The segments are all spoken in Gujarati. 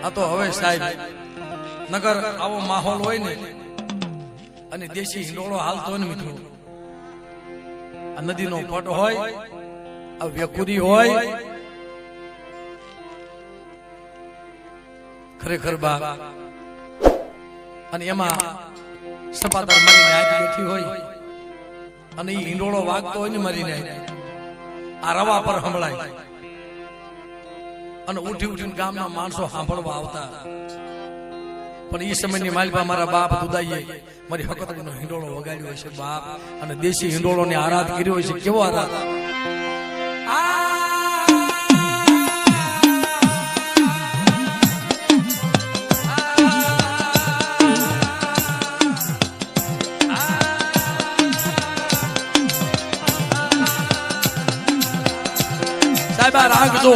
આ તો હવે સાહેબ નગર આવો માહોલ હોય ને અને દેશી હિંડોળો હાલતો ને મિત્રો, આ નદીનો પટ હોય, આ વેકુરી હોય, ખરેખર બા અને એમાં સપાતર મારી નાચ બેઠી હોય અને એ હિંડોળો વાગતો હોય ને મારીને આ રવા પર સંભળાય અને ઉઠી ઉઠીને ગામના માણસો સાંભળવા આવતા. પણ એ સમયની માલપા મારા બાપ દુદાઈએ મારી હકતડીનો હિંડોળો વગાડ્યો હશે બાપ, અને દેશી હિંડોળો ને આરાધ કર્યો હશે. કેવો આરાધ! સાહેબ આ રાગ જો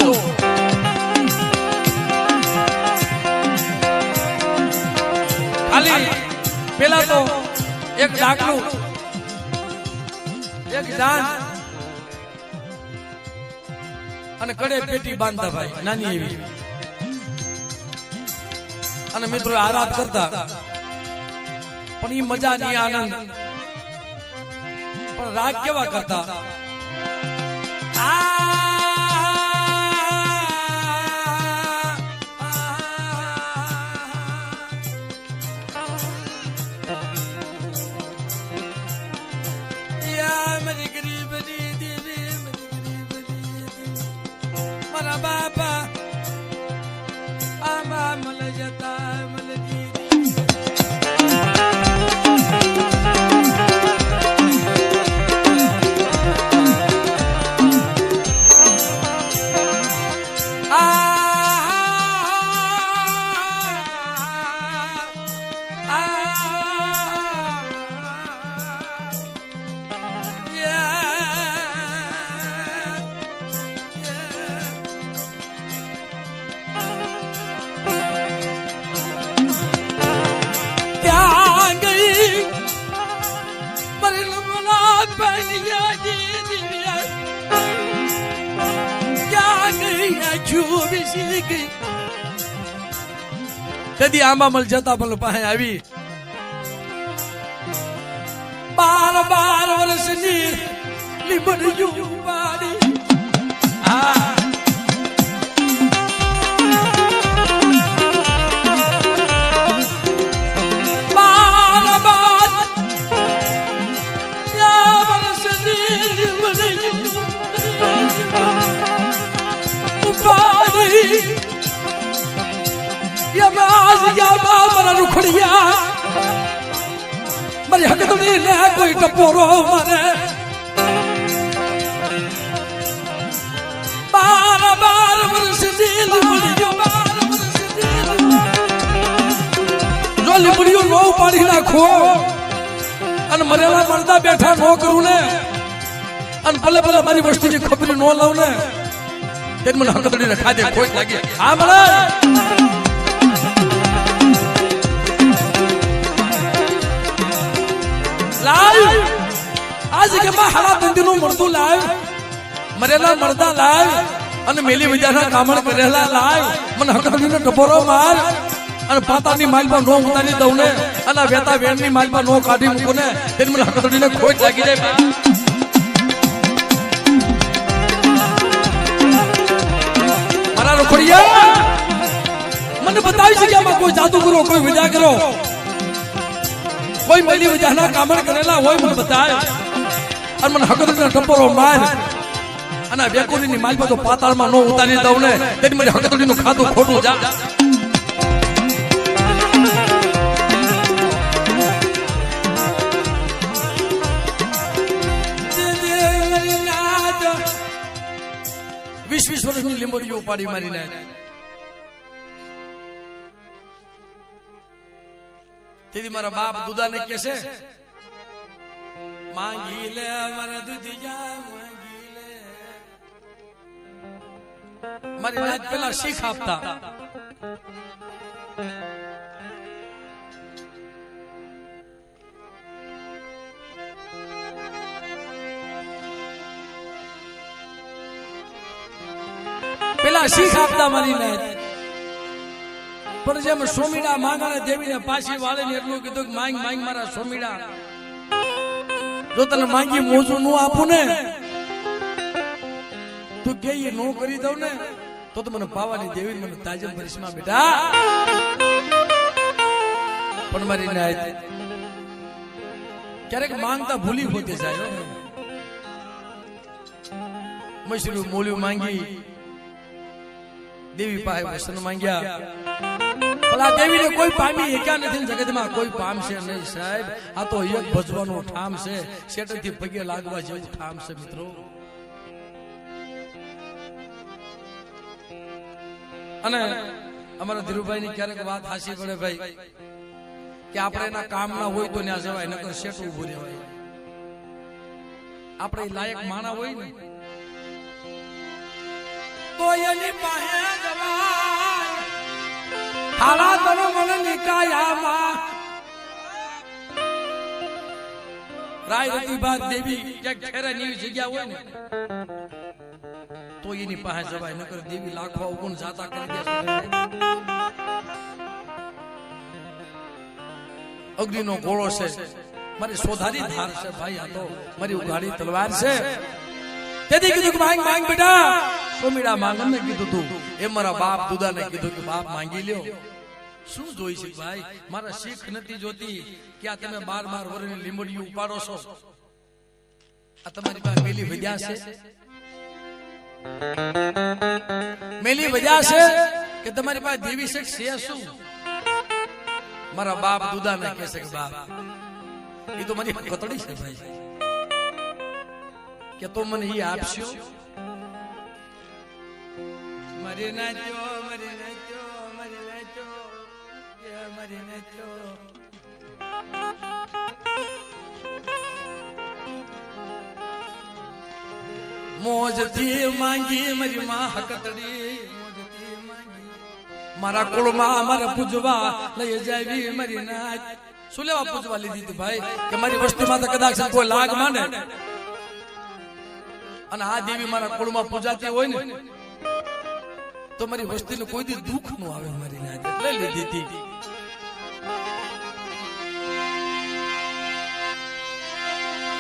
ખાલી પેલા તો એક ડાકલું એક જાન અને કડે પેટી બાંધતા ભાઈ નાની એવી, અને મિત્રો આરાધ કરતા. પણ એ મજા ની આનંદ, પણ રાગ કેવા કરતા! બાપા આમાં મલ જતા મલજી તેથી આંબા મલ જતા મલ પાસે આવી 12 વર્ષની લીમડીયું વાડી. હા મારી હકતડી ને કોઈ ટપોરો મારે 12 વર્ષની લીમડીઓ નો પાડી નાખો અને મરેલા મરદા બેઠા નો કરું ને, અને ભલે ભલે મારી વસ્તુની ખબર નો લઉં ને, તે મને હકતડીને ખાધે ખોટ લાગી. હા મળે આજ કે હાલા બંદીનું મળતું લાવ, મરેલા મરદા લાવ અને મેલી વિદ્યાના કામણ કરેલા લાવ, મને હકતડીનો ટપોરો માર અને પાતાની માલમાં નો ઉતારી દઉં ને, અને વેતા વેણની માલમાં નો કાઢી મૂકું ને, તેને મને હકતડીને ખોટ લાગી જાય. મારા રખોડિયા મને બતાવી છે કે આમાં કોઈ જાદુ કરો, કોઈ વિદ્યા કરો, કોઈ મેલી વિદ્યાના કામણ કરેલા હોય મને બતાય, અને મને હકતડીનો ટપોરો માર અને વેકોરીની માલમાં તો પાતાળમાં નો ઉતારી દઉં ને, તેથી મને હકતડીનું ખાધું ખોટું જા. વીસ વર્ષની લીંબડીઓ ઉપાડી મારીને તેથી મારા બાપ દુદાને કે છે માંગી લે મારા દુધિયા માંગી લે. મારી નાત પેલા શીખ આપતા. પેલા શીખ આપતા મારીને પણ જેમ સોમીડા માંગાને દેવીને પાછી વાળે ને એટલું કીધું કે માંગ માંગ મારા સોમીડા, જો તને માંગી મોજું નું આપું ને તું કે એ નો કરી દઉં ને તો મને પાવાની દેવી મને તાજમ પરિશ્રમા બેટા. પણ મારી નાય ક્યારેક માંગતા ભૂલી હોતે જાય. મશરૂ મોલ્યું માંગી દેવી પાસે વસન માંગ્યા, ભલા દેવીને કોઈ પામી એકા નથી જગતમાં કોઈ પામશે નહીં સાહેબ. આ તો એક ભજવાનો ઠામ છે, શેઠથી પગે લાગવા જેવું ઠામ છે મિત્રો. અને અમારા ધીરુભાઈ ની ક્યારેક વાત હાસી પડે ભાઈ કે આપણે એના કામ ના હોય તો ત્યાં જવાય, નકર શેઠ ઉભું રહેવાય. આપણે લાયક માણા હોય ને તો એની પાસે જવાય. હાલા તને મને નિકાયામાં રાય રતિબા દેવી ક્યાંક ખેરા ની જગ્યા હોય ને તો એની પાસે જવાય, નકર દેવી લાખો અવગુણ જાતા કરી દે. અગ્નિનો ગોળો છે, મારી સોધારી ધાર છે ભાઈ, આ તો મારી ઉઘાડી તલવાર છે. તેથી કીધું કે માંગ માંગ બેટા. સોમીડા માંગન ને કીધું તું એ મારા બાપ દુદા ને કીધું કે બાપ માંગી લ્યો. શું જોઈ છે ભાઈ, મારા શીખ નથી જોતી કે આ તમે 12 વર્ષની લીંબડીયું ઉપાડો છો. આ તમારી પાસે મેલી વધ્યા છે, મેલી વધ્યા છે કે તમારી પાસે દેવી શેખ છે શું? મારા બાપ દુદા ને કહે છે કે બાપ એ તો મારી કતડી છે ભાઈ, કે તો મને એ આપશો. મરી નાચ્યો મરી નાચ્યો મરી નાચ્યો મરી નાચ્યો. મોજથી માંગી મારી માં હકતડી, મોજથી માંગી મારા કુળમાં મારા પૂજવા લઈ જાવી મારી નાચ. શું લેવા પૂજવા લીધી હતી ભાઈ કે મારી વસ્તીમાં તો કદાચ કોઈ લાગ માને અને આ દેવી મારા કુળમાં પૂજાતી હોય ને તો મારી વસ્તીને કોઈ દી દુઃખ નું આવે. મારી નાચ એટલે લીધી હતી.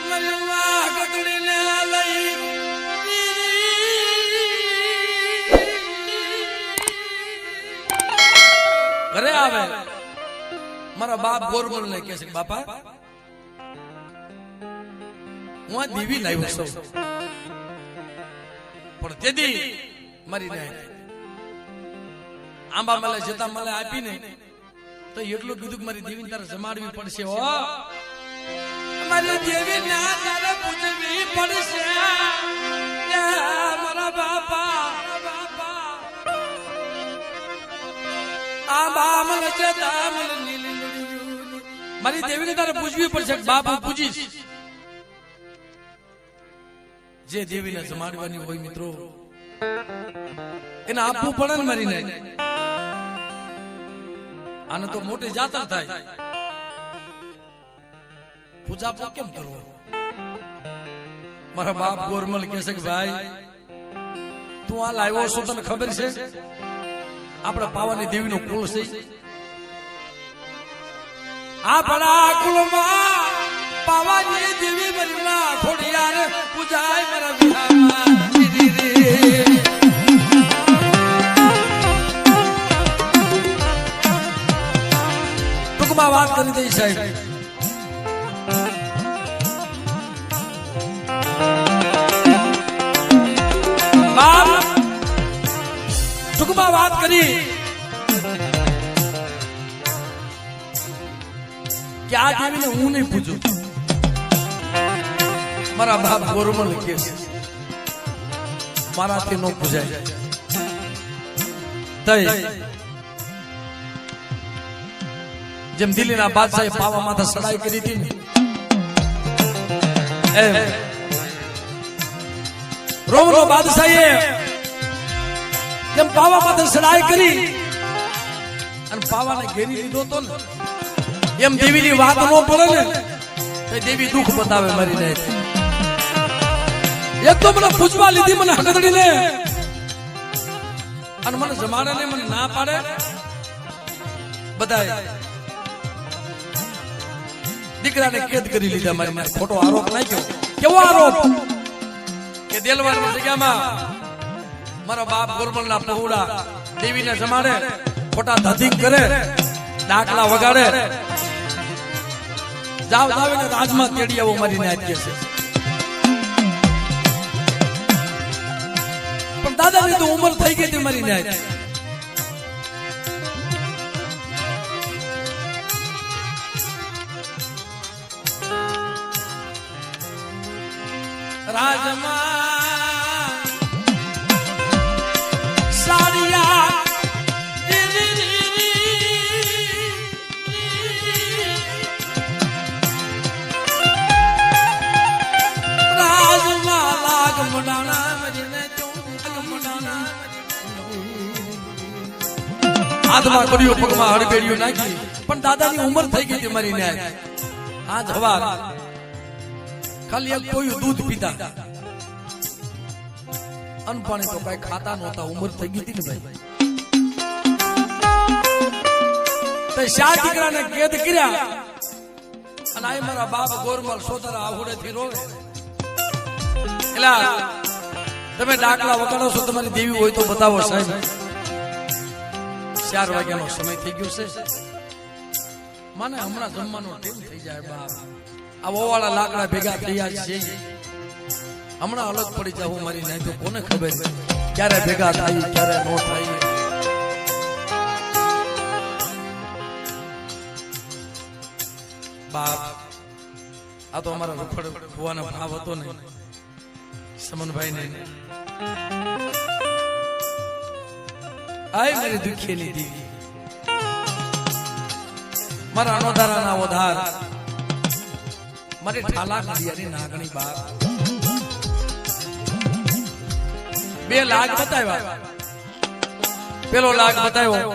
મારી માં હકતડીને લઈ ઘરે આવે. મારા બાપ ગોરમલ ને કહે છે બાપા હું આ દેવી લાવ્યો છું, પણ તેથી મારી ને આંબા મલે જતા મલે આપીને તો એટલું કીધું કે મારી દેવી તારે જમાડવી પડશે. હો મારી દેવી ના તારે પૂજવી પડશે. મારા બાપા મારી દેવીને તારે પૂજવી પડશે. બાપ પૂજીશ. જે દેવીને જમાડવાની હોય મિત્રો એને આપવું પડે ને. મારીને આને તો મોટી જાતર થાય, પૂજા તો કેમ કરવો? મારા બાપ ગોરમલ કહે છે કે ભાઈ તું આ લાવ્યો છો તને ખબર છે આપણા પાવાની દેવી નું કુળ છે. આપણા કુળમાં પાવાની દેવી બનના ખોડિયાર પૂજાય મારા વિહારમાં. ટૂંકમાં વાત કરી દઈ સાહેબ. ટૂંકમાં વાત કરી કે આ દેવીને હું નહીં પૂછું. મારા બાપ ગોરમલ કે મારાથી નો પૂજાય. જેમ દિલ્હીના બાદશાહે પાવા માથે સડાઈ કરી હતી એમ રોમનો બાદશાહે જેમ પાવા માથે સડાઈ કરી અને પાવાને ઘેરી લીધો તો ને એમ દેવીની વાત ન પડે ને તો દેવી દુઃખ બતાવે. મારી ને એક તો મને પૂજવા લીધી મને હકતડીને અને મને જમાડે ને મને ના પાડે બધા દીકરાને કેદ કરી લીધા. મારી ખોટો આરોપ નાખ્યો. કેવો આરોપ કે દેલવાડની જગ્યામાં મારો બાપ ગોરમલના પહોળા દેવીને જમાડે, ખોટા ધધિંગ કરે, ડાકલા વગાડે, જાવ જાવીને રાજમાં તેડી આવો મારી નાત કે છે. પણ દાદાની તો ઉંમર થઈ ગઈ હતી મારી નાત. રાજમાં સાડિયા રાજમાં લાગ મુડાણા મરીને હાથમાં કર્યું, પગમાં હડબેડિયું નાખી. પણ દાદાની ઉંમર થઈ ગઈ હતી મારી ન્યાય. આ જવાબ ખાલી એક કોઈ દૂધ પીતા, અનપાણી તો કઈ ખાતા નહોતા. ઉંમર થઈ ગઈ હતી ને ભાઈ. તો શા દીકરાને કેદ કર્યા અને આ મારા બાપ ગોરમલ સોતરા આહુડેથી રોવે. એલા તમે ડાકલા વગાડો છો, તમારી દેવી હોય તો બતાવો સાહેબ. 4 વાગ્યાનો સમય થઈ ગયો છે. મને હમણાં જમવાનો ટાઈમ થઈ જાય બાપ. આ ઓવાળા લાકડા ભેગા થયા છે, હમણાં અલગ પડી જાવ મારી નહીં તો કોને ખબર ક્યારે ભેગા થાય ક્યારે નો થાય. બાપ આ તો અમારા રૂખડ ભુવાનો ભાવ હતો ને સમનભાઈ ને. આય મારી દુખીની દીદી, મારા અનોધારાના ઓધાર, મારી ઠાલા નદિયાની નાગણી બાપ. 2 લાખ બતાવ્યા. પેલો લાખ બતાવ્યો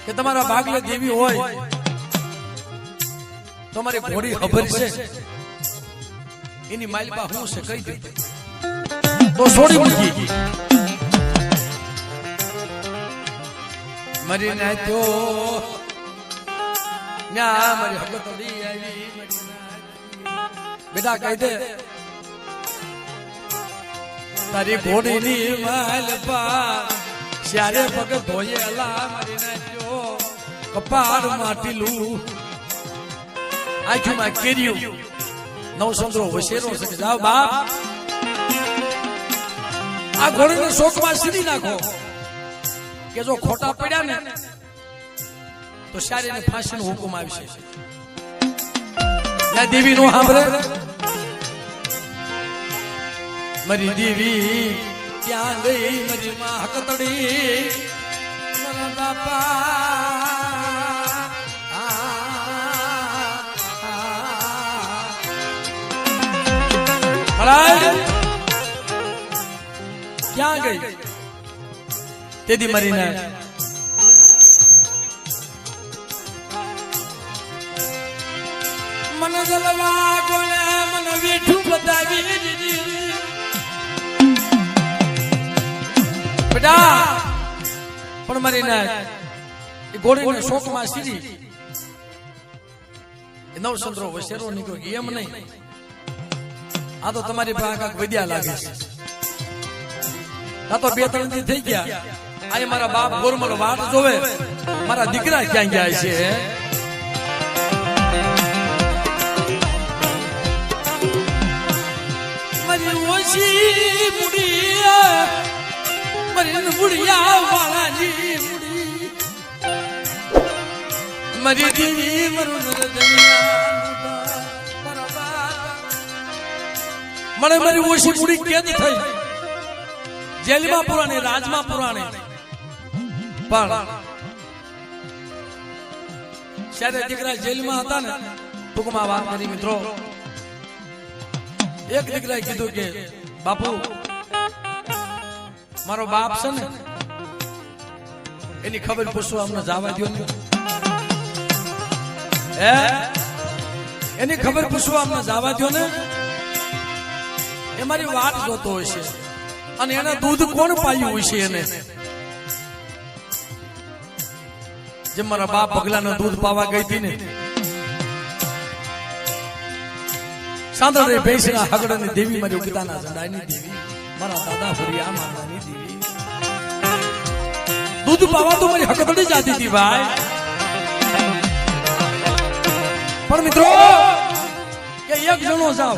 કે તમારા ભાગલે દેવી હોય તો મારી ઘોડી ખબર છે એની માલપા હું છે કહી દે તો છોડી મૂકી. મારી ના તો ન્યા મારી હગતડી આવી. બેટા કહી દે તારી ઘોડીની માલપા શ્યારે પગ ધોયેલા મારી નાખ્યો, કપાળ માટીલું આંખમાં કેર્યું, નવસંદ્રો વસેરો છે. જાઓ બાપ આ ઘોડીને શોકમાં સીધી નાખો કે જો ખોટા પડ્યા ને તો શ્યારે ફાંસીનો હુકમ આવશે. દેવી નો સાંભળે. મારી દેવી ક્યાં ગઈ મારી માં હકતડી મારા બાપા ક્યાં ગઈ તેદી મરીને મને જલવા કોને મને વેઠું બતાવી દીધી. બેટા પણ મારી ના એ ઘોડીને શોકમાં સીધી નવસંદ્રો વસેરો નીકળ્યો એમ નહીં. આ તો તમારી પાસે કાંક વિદ્યા લાગે છે. આ તો 2-3 દી થઈ ગયા. આ મારા બાપ ગોરમલ વાટ જોવે મારા દીકરા ક્યાં ગયા છે. મારી ઓછી મુડી મારી મુડિયા વાળાની મુડી મારી દેવી મરું મને મારી ઓછી મુડી કેદ થઈ જેલમાં પુરાણે રાજમાં પુરાણે. પણ જ્યારે દીકરા જેલમાં હતા ને ટૂંકમાં વાત કરી મિત્રો, એક દીકરાએ કીધું કે બાપુ મારો બાપ છે ને એની ખબર પૂછવા અમને જવા દો ને. એની ખબર પૂછવા અમને જવા દો ને. એ મારી વાત જોતો હોય છે અને એને દૂધ કોણ પાયું હોય છે એને. જેમ મારા બાપ પગલાનું દૂધ પાવા ગઈ હતી ને, સાંદળે ભેંસના હગડાની દેવી મારી ઉગતાના ઝંડાની દેવી, મારા દાદા ફરિયા માતાની દેવી, દૂધ પાવા તો મારી હકતડી જાતી હતી ભાઈ. પણ મિત્રો કે એક જણો જાવ,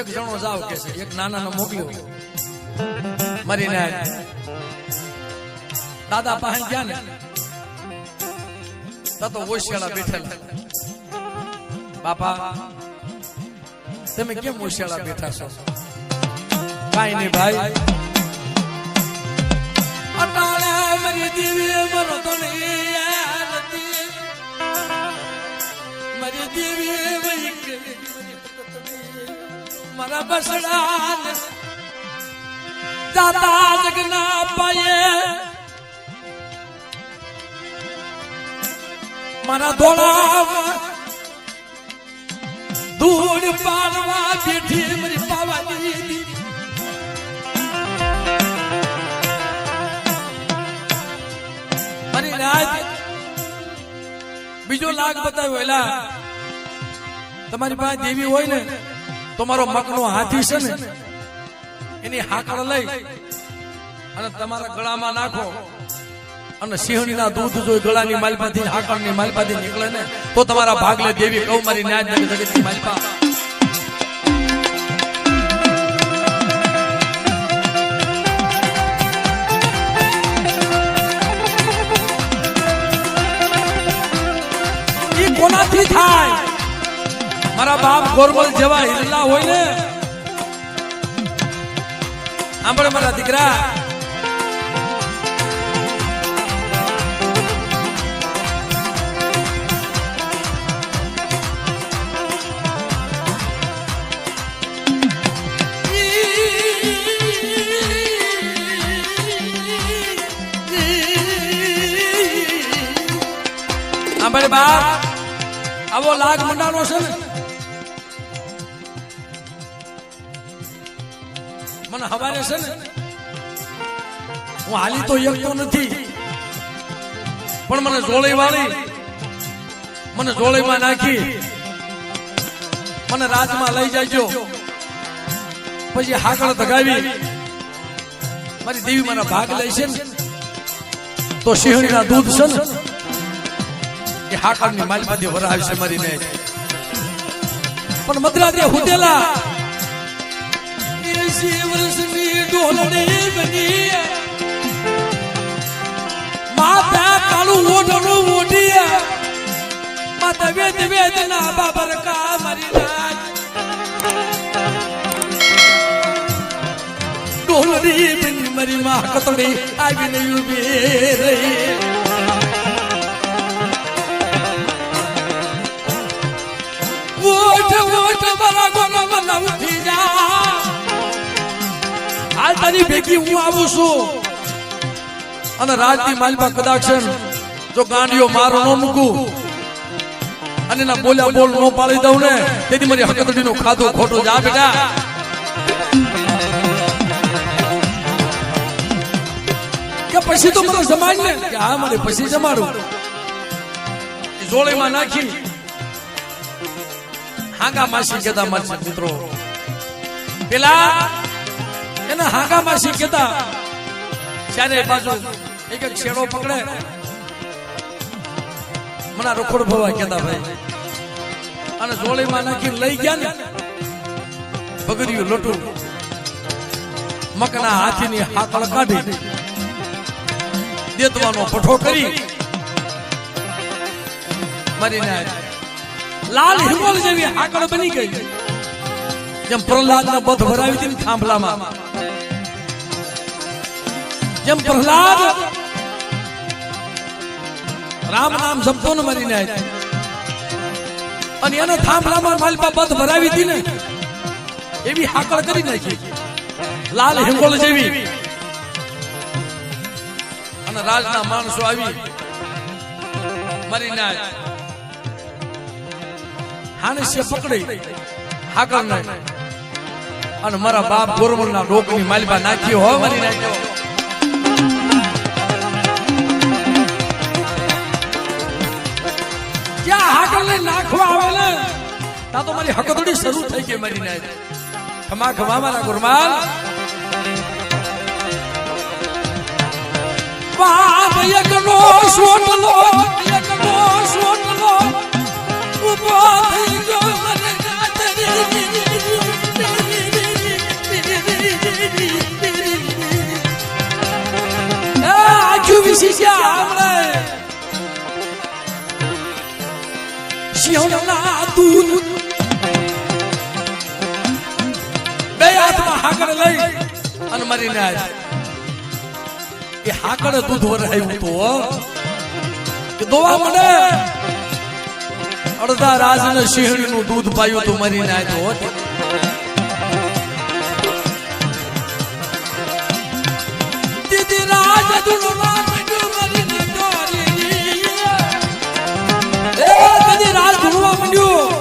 એક જણો જાવ કે છે, એક નાના મોકલ્યો મારી ને દાદા પાસે ગયા ને તો ઓશિયાળા બેઠેલા. બાપા તમે કેમ ઓશિયાળા બેઠા છો? કાઈ નહીં ભાઈ, અટાણે મારી દેવી મરો તો નથી, મારી દેવી મારા બસડા દાદા જગના પાયે મારા ધોળા ધૂળ પાડવા બેઠી મારી પાવા દીધી. મારી રાત બીજો લાગ બતાવ્યો. એલા તમારી પાસે દેવી હોય ને તો મારો મકનો હાથી છે ને એની હાકળ લઈ અને તમારા ગળામાં નાખો અને સિંહણીના દૂધ જો ગળાની માલપાથી હાકળની માલપાથી નીકળે ને તો તમારા ભાગલે દેવી કહું મારી ન્યાજ નગર જગતની માલપા. ઈ કોનાથી થાય? મારા બાપ ગોરમલ જેવા હિલ્લા હોય ને. સાંભળ મારા દીકરા, સાંભળ બાપ, આવો લાગ મંડાનો છે ને મને હવારે છે ને, હું હાલી તો એકતો નથી પણ મને જોળી વાળી મને જોળીમાં નાખી મને રાજમાં લઈ જાયજો. પછી હાકળ ધગાવી મારી દેવી મારા ભાગ લે છે ને તો સિંહણીના દૂધ છે ને એ હાકળની માલમાંથી વરાવે છે મારીને. પણ મદ્રાતે હુદેલા વર્ષની ડોલડી બની માતા કાળું ઓઢણું ઓઢી માતા વેદ વેદ ના બાબર કા મારી રાજ ડોલડી બની મારી માં કતડી આવીને ઉભી રહી. ઓઠ ઓઠ મારા ગોનો મને ઉઠી જા, હાલ તારી ભેગી હું આવું છું. અને રાજની માલપા કદાચ જો ગાંડીઓ મારો ન મૂકું અને એના બોલ્યા બોલ ન પાડી દઉં ને તેથી મારી હકતડીનું ખાધું ખોટું જા બેટા. કે પછી તો મને જમાડ ને કે હા મારે પછી જમાડું. જોળીમાં નાખી હાંગા માસી કેતા મારી મિત્રો પેલા એને હાંગા માસી કેતા ચારે બાજુ એક એક છેડો પકડે મને રખોડ ભવા કેતા ભાઈ. અને જોળીમાં નાખી લઈ ગયા ને બગડ્યું લોટું મકના હાથીની હાકળ કાઢી દેતવાનો પઠો કરી મારીને લાલ હિંગોલ જેવી હાકળ બની ગઈ. જેમ પ્રહલાદ ના બધ ભરાવી હતી થાંભલામાં, જેમ પ્રહલાદ રામ નામ જપતો ને મરીને અને એને થાંભલામાં માલપા બધ ભરાવી હતી ને એવી હાકળ કરી નાખી લાલ હિંગોળ જેવી. અને રાજના માણસો આવી મરીને હાણસે પકડી હાકળ ને અને મારા બાપ ગોરમલ ના ડોકની માલપા નાખ્યો હો મરી નાખ્યો. તા તો મારી હકદડી શરૂ થઈ ગઈ મારી નાય ખમા ખમા મારા ગુરમાલ વાહ એકનો સોટલો ઉભો થઈ ગયો મને આખું વિશિષ્યા આપણે શિહોના દૂધ બે હાથમાં હાકડ લઈ અને મારી નાય એ હાકડ દૂધ વરાયું તો કે દોવા મને અડધા રાજને સિંહણીનું દૂધ પાયું તો મરી નાય તો દીદી રાજ દુલવા મંડ્યું મરી ન તોરી એ દીદી રાજ દુલવા મંડ્યું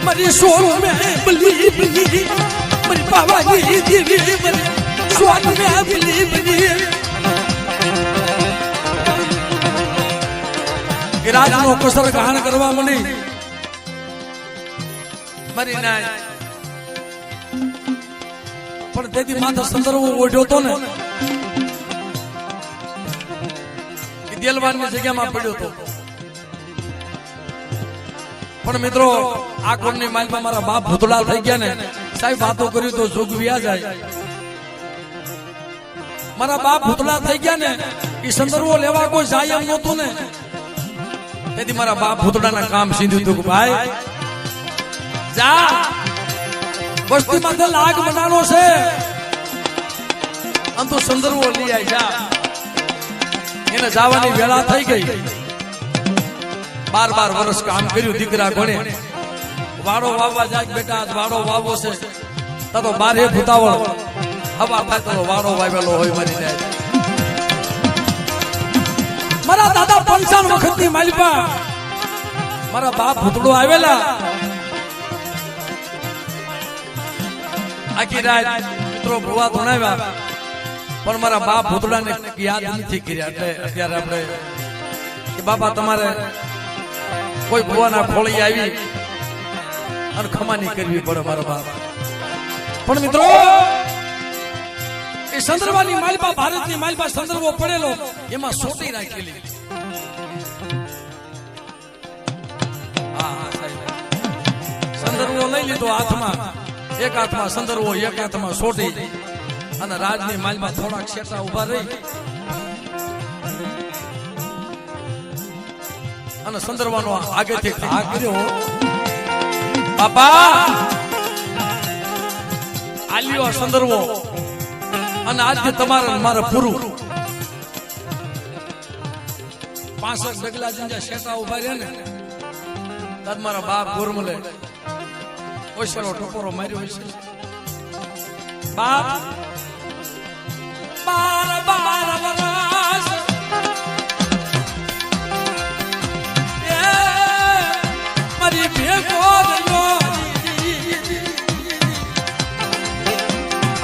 મરી સોર મે બલી બલી મરી પાવાની દીવી મરી સોર મે બલી બલી રાજનો કસર ગાન કરવા મળી મરી નાય પણ તેથી માથે સંદર્ભ ઓઢ્યો તો ને દિલવાનની જગ્યામાં પડ્યો તો પણ મિત્રો આ કોણની માલમાં મારા બાપ ભૂતળા થઈ ગયા ને સાહેબ વાતો કર્યું તો જોગ વ્યા જાય મારા બાપ ભૂતળા થઈ ગયા ને એ સંદર્ભો લેવા કોઈ જાય એમ નહોતું ને તેથી મારા બાપ ભૂતડાના કામ સીધું હતું કે ભાઈ જા વસ્તી માથે લાગ બનાનો છે આમ તો સંદર્ભો લઈ આય જા એને જવાની વેળા થઈ ગઈ 12 વર્ષ કામ કર્યું દીકરા કોણે વાડો વાવવા જાય બેટા આજ વાડો વાવવો છે તા તો બારે ભૂતાવળ હવા થાય તો વાડો વાવેલો હોય મારી જાય મારા દાદા 55 વખતની માલિપા મારા બાપ ભૂતડો આવેલા આખી રાત મિત્રો ભુવા ધોણાવ્યા પણ મારા બાપ ભૂતડાને યાદ નથી કર્યા એટલે અત્યારે આપણે કે બાપા તમારે કોઈ ભુવાના ખોળી આવી અને ખમાની કરવી પડે મારા બાપ પણ મિત્રો એ સંદર્ભની માલપા ભારતની માલપા સંદર્ભો પડેલો એમાં સોટી રાખેલી સંદર્ભો લઈ લીધો હાથમાં એક હાથમાં સંદર્ભો એક હાથમાં સોટી અને રાજની માલમાં થોડાક શેટા ઉભા રહી અને સંદર્ભનો આગેથી ઘા કર્યો બાપા આલ્યો સંદર્ભો અને આજથી તમારે મારે પૂરું 65 ડગલા જીંજા શેટા ઉભા રહ્યા ને તદ મારા બાપ ગોરમલે ઓશરો ટકોરો માર્યો છે બાપ 12 વર્ષ એ મારી ભેગો રહ્યો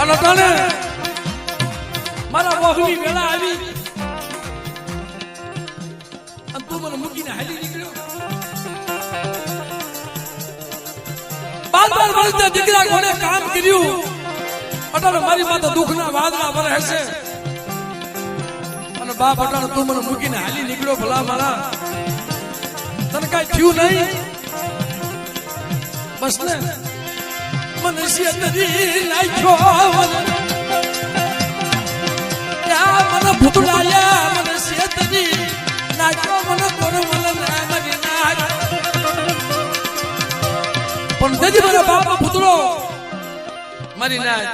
અને તને મારા વહુની વેળા આવી અને તું મને મૂકીને હાલી નીકળ્યો 12 વર્ષથી દીકરા કોને કામ કર્યું અટાણે મારી માથે દુઃખના વાદળા ભરે હશે અને બાપ અટાણે તું મને મૂકીને હાલી નીકળ્યો ભલા મારા તને કઈ થયું નહીં બસ ને મને શેતરી નાખ્યો મને ભૂતડાયા મને શેતરી નાખ્યો મને કોણ મને મરી નાખ પણ તેથી મારા બાપા ભૂતડો મરી નાખ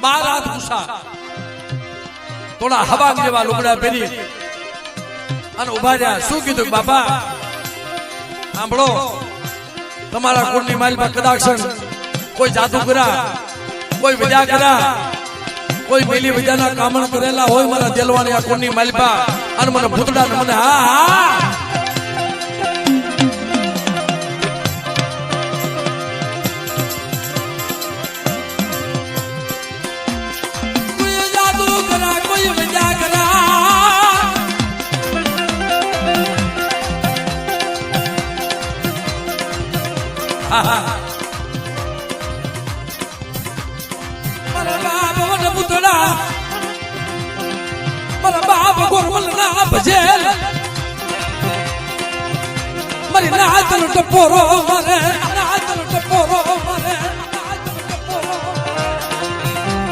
12 હાથ પૂછા થોડા હવા જેવા લુગડા પહેરી અને ઉભા રહ્યા શું કીધું બાપા સાંભળો તમારા કુળની માલમાં કદાચ કોઈ જાદુ કર્યા કોઈ વિદ્યા કર્યા કોઈ મેલી વિદ્યાના કામણ કરેલા હોય મારા દિલવાની આ કુળની માલપા અને મને ભૂતડા મને હા હા કોઈ જાદુ કરા કોઈ વિદ્યા કરા બાપ વન પુતળા મારા બાપ ગોરમલ ના ભજેલ મારી નાચનો ટપોરો મારે નાચનો ટપોરો મારે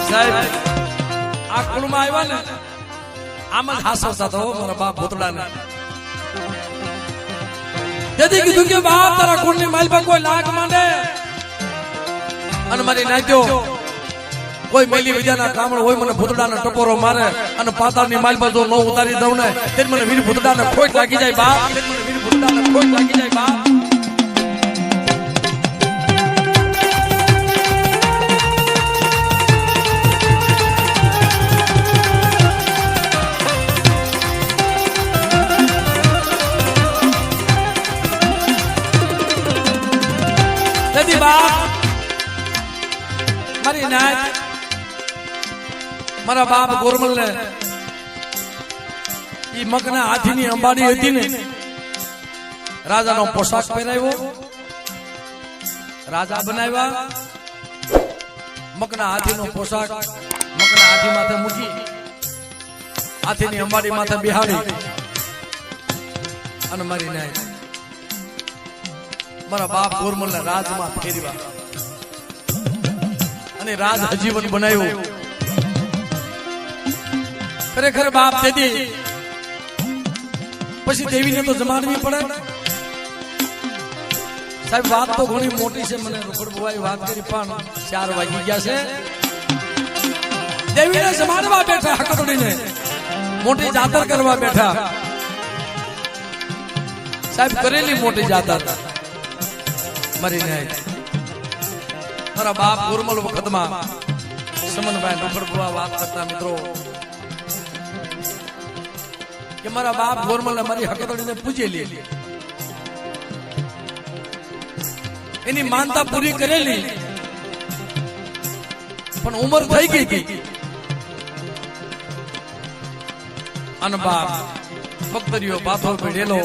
સાહેબ આ કુળમાં આવ્યા ને આમ જ હાસવતા તો મારા બાપ ભૂતડાને તેથી કીધું કે બાપ તારા કુળની માલ પર કોઈ લાગ માંડે અને મારી નાચ્યો કોઈ મેલી વિજાના કામળ હોય મને ભૂતડાને ટપોરો મારે અને પાતાળની માલ પર જો ન ઉતારી દઉં ને તે મને વીર ભૂતડાને ખોટ લાગી જાય બાપ તે મને વીર ભૂતડાને ખોટ લાગી જાય બાપ તેથી બાપ મારી નાચ મારા બાપ ગોરમલ ને ઈ મગના હાથીની અંબાડી હતી ને રાજાનો પોશાક પહેરાવ્યો રાજા બનાવ્યા મગના હાથીનો પોશાક મગના હાથી માથે મૂકી હાથીની અંબાડી માથે બિહાડી અને મારી નાચ મારા બાપ ગોરમલ ને રાજમાં ફેરવા અને રાજ હજીવન બનાવ્યું ખરેખર બાપ દેદી પછી દેવીને તો જમાડવી પડે સાહેબ વાત તો ઘણી મોટી છે મને રોકડ બુવાઈ વાત કરી પણ 4 વાગી ગયા છે દેવીને જમાડવા બેઠા હકતડીને મોટી જાતર કરવા બેઠા સાહેબ કરેલી મોટી જાતર મારી નાય મારા બાપ ગોરમલ વખતમાં સમનભાઈ રોકડ બુવા વાત કરતા મિત્રો કે મારા બાપ ગોરમલ મારી હકતડીને પૂજેલી એની માનતા પૂરી કરેલી પણ ઉંમર થઈ ગઈ હતી અને બાપ બકતરીઓ પાથો પીડેલો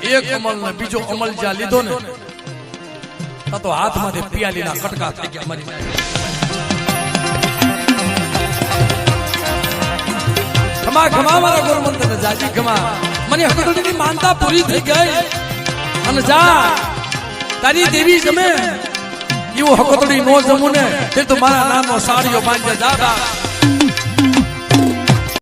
એક અમલ ને બીજો અમલ જ્યાં લીધો ને તો હાથમાંથી પિયાલીના કટકા થઈ ગયા મારી ખમા ખમા મારા ગોરમલ ને જાજી ખમા મને હકતડીની માનતા પૂરી થઈ ગઈ અને જા તારી દેવી જમે એવું હકતડી નો જમું ને તે તો મારા નામનો સાડીઓ બાંધે જા